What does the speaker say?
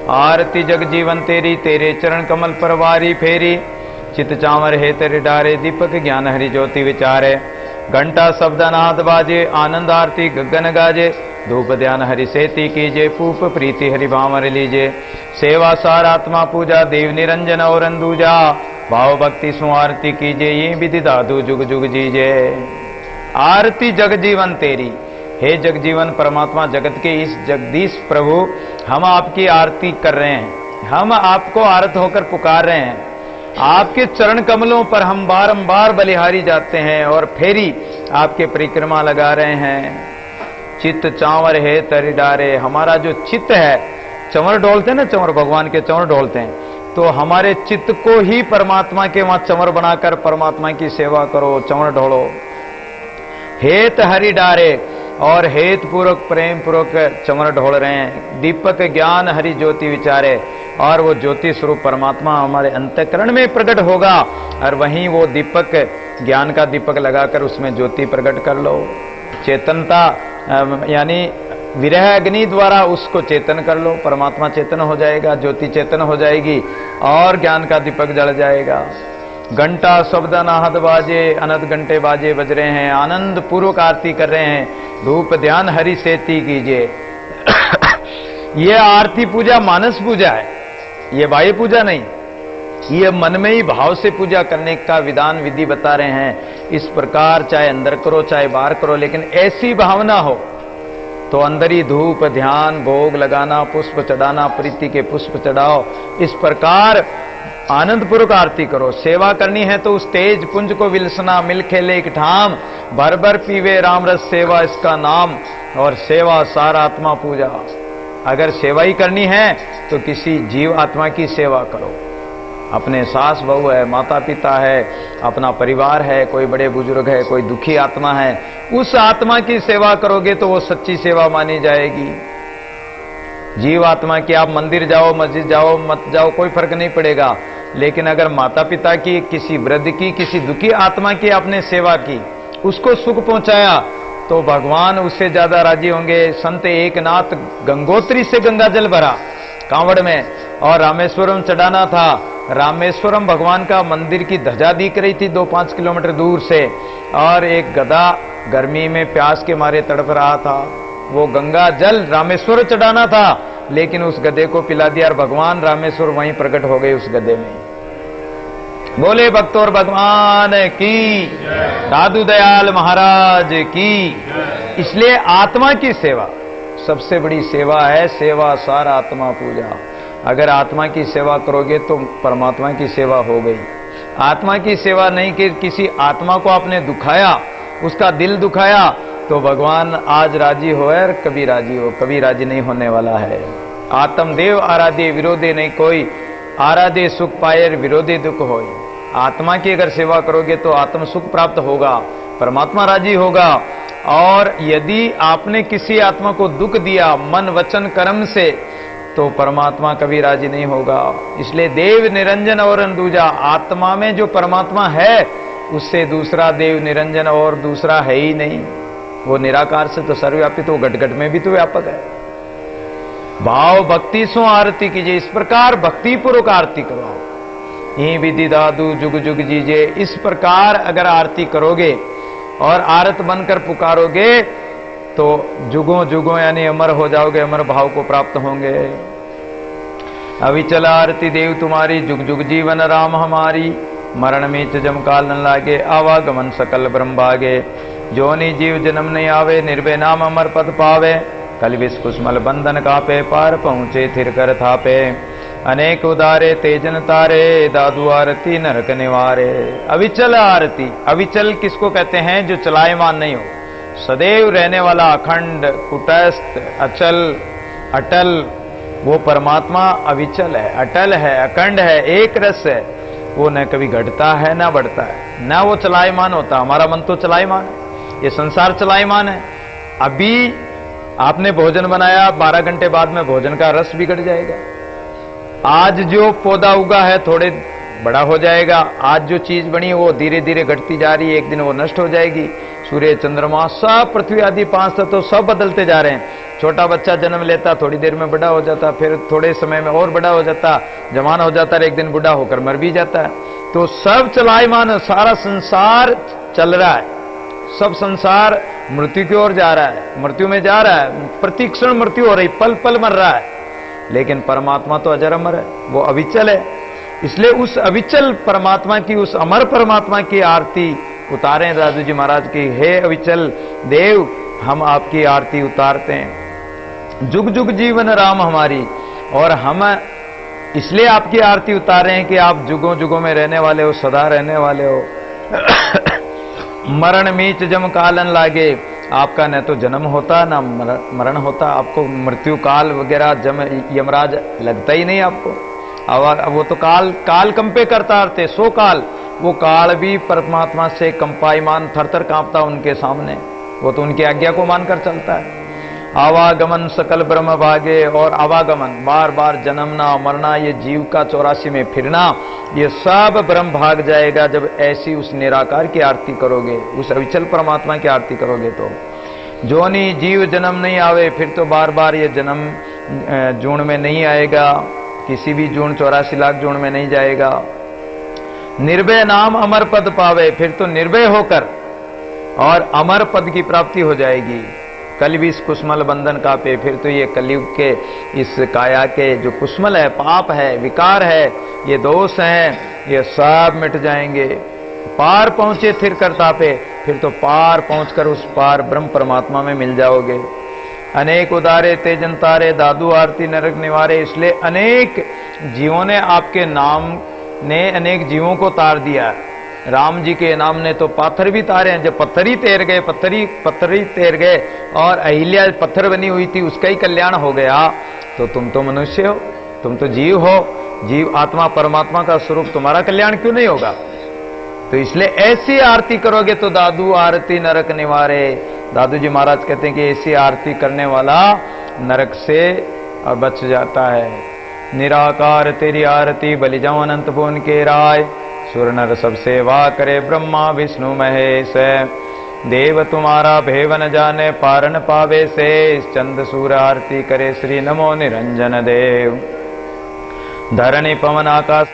आरती जग जीवन तेरी, तेरे चरण कमल पर वारी फेरी। चित चावर है तेरे डारे, दीपक ज्ञान हरि ज्योति विचारे। घंटा शब्द नाद बाजे, आनंद आरती गगन गाजे। धूप ध्यान हरि सेती कीजे, पूप प्रीति हरि भावर लीजे। सेवा सार आत्मा पूजा, देव निरंजन और अंदूजा। भाव भक्ति सु आरती कीजे, ये विधि दादू जुग जुग जीजे। आरती जग जीवन तेरी, हे जगजीवन परमात्मा जगत के इस जगदीश प्रभु, हम आपकी आरती कर रहे हैं, हम आपको आरत होकर पुकार रहे हैं। आपके चरण कमलों पर हम बारंबार बलिहारी जाते हैं और फेरी आपके परिक्रमा लगा रहे हैं। चित्त चांवर है तरि डारे, हमारा जो चित्त है, चंवर डोलते हैं ना, चंवर भगवान के चंवर डोलते हैं, तो हमारे चित्त को ही परमात्मा के वहां चंवर बनाकर परमात्मा की सेवा करो, चंवर ढोलो। हेत हरि डारे, और हेत पूर्वक प्रेम पूर्वक चंवर ढोल रहे हैं। दीपक ज्ञान हरि ज्योति विचारे, और वो ज्योति स्वरूप परमात्मा हमारे अंतःकरण में प्रकट होगा, और वहीं वो दीपक ज्ञान का दीपक लगाकर उसमें ज्योति प्रकट कर लो। चेतनता यानी विरह अग्नि द्वारा उसको चेतन कर लो, परमात्मा चेतन हो जाएगा, ज्योति चेतन हो जाएगी और ज्ञान का दीपक जल जाएगा। घंटा शब्द नाहद बाजे, अनंत घंटे बाजे बज रहे हैं, आनंद पूर्वक आरती कर रहे हैं। धूप ध्यान हरि सेती कीजिए। ये आरती पूजा मानस पूजा है, ये बाह्य पूजा नहीं, ये मन में ही भाव से पूजा करने का विधान विधि बता रहे हैं। इस प्रकार चाहे अंदर करो चाहे बाहर करो, लेकिन ऐसी भावना हो तो अंदर ही धूप ध्यान भोग लगाना, पुष्प चढ़ाना, प्रीति के पुष्प चढ़ाओ। इस प्रकार आनंद पूर्वक आरती करो। सेवा करनी है तो उस तेज पुंज को विलसना, मिल खेले एक ठाम, भर भर पीवे राम रस सेवा इसका नाम। और सेवा सार आत्मा पूजा, अगर सेवा ही करनी है तो किसी जीव आत्मा की सेवा करो। अपने सास बहू है, माता पिता है, अपना परिवार है, कोई बड़े बुजुर्ग है, कोई दुखी आत्मा है, उस आत्मा की सेवा करोगे तो वो सच्ची सेवा मानी जाएगी। जीव आत्मा की आप मंदिर जाओ, मस्जिद जाओ, मत जाओ, कोई फर्क नहीं पड़ेगा, लेकिन अगर माता पिता की, किसी वृद्ध की, किसी दुखी आत्मा की आपने सेवा की, उसको सुख पहुंचाया, तो भगवान उससे ज्यादा राजी होंगे। संत एकनाथ गंगोत्री से गंगा जल भरा कांवड़ में, और रामेश्वरम चढ़ाना था। रामेश्वरम भगवान का मंदिर की ध्वजा दिख रही थी 2-5 किलोमीटर दूर से, और एक गधा गर्मी में प्यास के मारे तड़प रहा था। वो गंगा जल रामेश्वर चढ़ाना था, लेकिन उस गधे को पिला दिया और भगवान रामेश्वर वहीं प्रकट हो गए उस गधे में। बोले भक्त और भगवान की, साधु दयाल महाराज की। इसलिए आत्मा की सेवा सबसे बड़ी सेवा है, सेवा सार आत्मा पूजा। अगर आत्मा की सेवा करोगे तो परमात्मा की सेवा हो गई। आत्मा की सेवा नहीं कि किसी आत्मा को आपने दुखाया, उसका दिल दुखाया, तो भगवान आज राजी हो और कभी राजी हो, कभी राजी नहीं होने वाला है। आत्मदेव आराध्य विरोधे नहीं कोई, आराध्य सुख पाए विरोधी दुख होई। आत्मा की अगर सेवा करोगे तो आत्म सुख प्राप्त होगा, परमात्मा राजी होगा। और यदि आपने किसी आत्मा को दुख दिया मन वचन कर्म से, तो परमात्मा कभी राजी नहीं होगा। इसलिए देव निरंजन और अंदूजा, आत्मा में जो परमात्मा है उससे दूसरा देव निरंजन और दूसरा है ही नहीं। वो निराकार से तो सर्वव्यापी, तो घट घट में भी तो व्यापक है। भाव भक्ति सो आरती कीजिए, इस प्रकार भक्ति पूर्वक आरती करो। यही विधि दादू जुग जुग जीजे। इस प्रकार अगर आरती करोगे और आरत बनकर पुकारोगे तो जुगों जुगों यानी अमर हो जाओगे, अमर भाव को प्राप्त होंगे। अविचल आरती देव तुम्हारी, जुग जुग जीवन राम हमारी। मरण में जम काल न लागे, आवागमन सकल ब्रह्म भागे। जोनि जीव जन्म नहीं आवे, निर्भय नाम अमर पद पावे। कल विष कुसमल बंधन कापे, पार पहुंचे थिर कर थापे। अनेक उदारे तेजन तारे, दादू आरती नरक निवारे। अविचल आरती, अविचल किसको कहते हैं? जो चलायमान नहीं हो, सदैव रहने वाला, अखंड, कुटस्थ, अचल, अटल, वो परमात्मा अविचल है, अटल है, अखंड है, एक रस है। वो न कभी घटता है न बढ़ता है, न वो चलायमान होता। हमारा मन तो चलायमान है, ये संसार चलायमान है। अभी आपने भोजन बनाया, 12 घंटे बाद में भोजन का रस बिगड़ जाएगा। आज जो पौधा उगा है थोड़े बड़ा हो जाएगा, आज जो चीज बनी वो धीरे धीरे घटती जा रही है, एक दिन वो नष्ट हो जाएगी। सूर्य चंद्रमा सब, पृथ्वी आदि 5 तत्व सब बदलते जा रहे हैं। छोटा बच्चा जन्म लेता, थोड़ी देर में बड़ा हो जाता, फिर थोड़े समय में और बड़ा हो जाता, जवान हो जाता, और एक दिन बूढ़ा होकर मर भी जाता है। तो सब चलायमान, सारा संसार चल रहा है, सब संसार मृत्यु की ओर जा रहा है, मृत्यु में जा रहा है, प्रतिक्षण मृत्यु हो रही, पल पल मर रहा है। लेकिन परमात्मा तो अजर अमर है, वो अविचल है। इसलिए उस अविचल परमात्मा की, उस अमर परमात्मा की आरती उतारें दादू जी महाराज की। हे अविचल देव, हम आपकी आरती उतारते हैं। जुग जुग जीवन राम हमारी, और हम इसलिए आपकी आरती उतारे हैं कि आप जुगों जुगों में रहने वाले हो, सदा रहने वाले हो। मरण मीच जम कालन लागे, आपका न तो जन्म होता ना मरण होता, आपको मृत्यु काल वगैरह जम यमराज लगता ही नहीं आपको। वो तो काल कंपे करता थे, सो काल, वो काल भी परमात्मा से कंपायमान थरथर कांपता उनके सामने, वो तो उनकी आज्ञा को मानकर चलता है। आवागमन सकल ब्रह्म भागे, और आवागमन बार बार जन्मना मरना, ये जीव का 84 में फिरना, ये सब ब्रह्म भाग जाएगा जब ऐसी उस निराकार की आरती करोगे, उस अविचल परमात्मा की आरती करोगे। तो जोनी जीव जन्म नहीं आवे, फिर तो बार बार ये जन्म जून में नहीं आएगा, किसी भी जून 84 लाख जून में नहीं जाएगा। निर्भय नाम अमर पद पावे, फिर तो निर्भय होकर और अमर पद की प्राप्ति हो जाएगी। कल भी इस कुसमल बंधन का पे, फिर तो ये कलयुग के इस काया के जो कुसमल है, पाप है, विकार है, ये दोष हैं, ये सब मिट जाएंगे। पार पहुंचे थिर कर तापे, फिर तो पार पहुंचकर उस पार ब्रह्म परमात्मा में मिल जाओगे। अनेक उदारे तेजन तारे, दादू आरती नरक निवारे, इसलिए अनेक जीवों ने आपके नाम ने अनेक जीवों को तार दिया। राम जी के नाम ने तो पत्थर भी तारे हैं, जब पत्थर ही तैर गए, पत्थर ही तैर गए, और अहिल्या पत्थर बनी हुई थी, उसका ही कल्याण हो गया। तो तुम तो मनुष्य हो, तुम तो जीव हो, जीव आत्मा परमात्मा का स्वरूप, तुम्हारा कल्याण क्यों नहीं होगा? तो इसलिए ऐसी आरती करोगे तो दादू आरती नरक निवारे। दादू जी महाराज कहते हैं कि ऐसी आरती करने वाला नरक से बच जाता है। निराकार तेरी आरती बलि जाऊं अनंत भुवन के राय, सुर नर सब सेवा करे ब्रह्मा विष्णु महेश। देव तुम्हारा भेव न जाने पारन पावे से, चंद सूर आरती करे श्री नमो निरंजन देव। धरणी पवन आकाश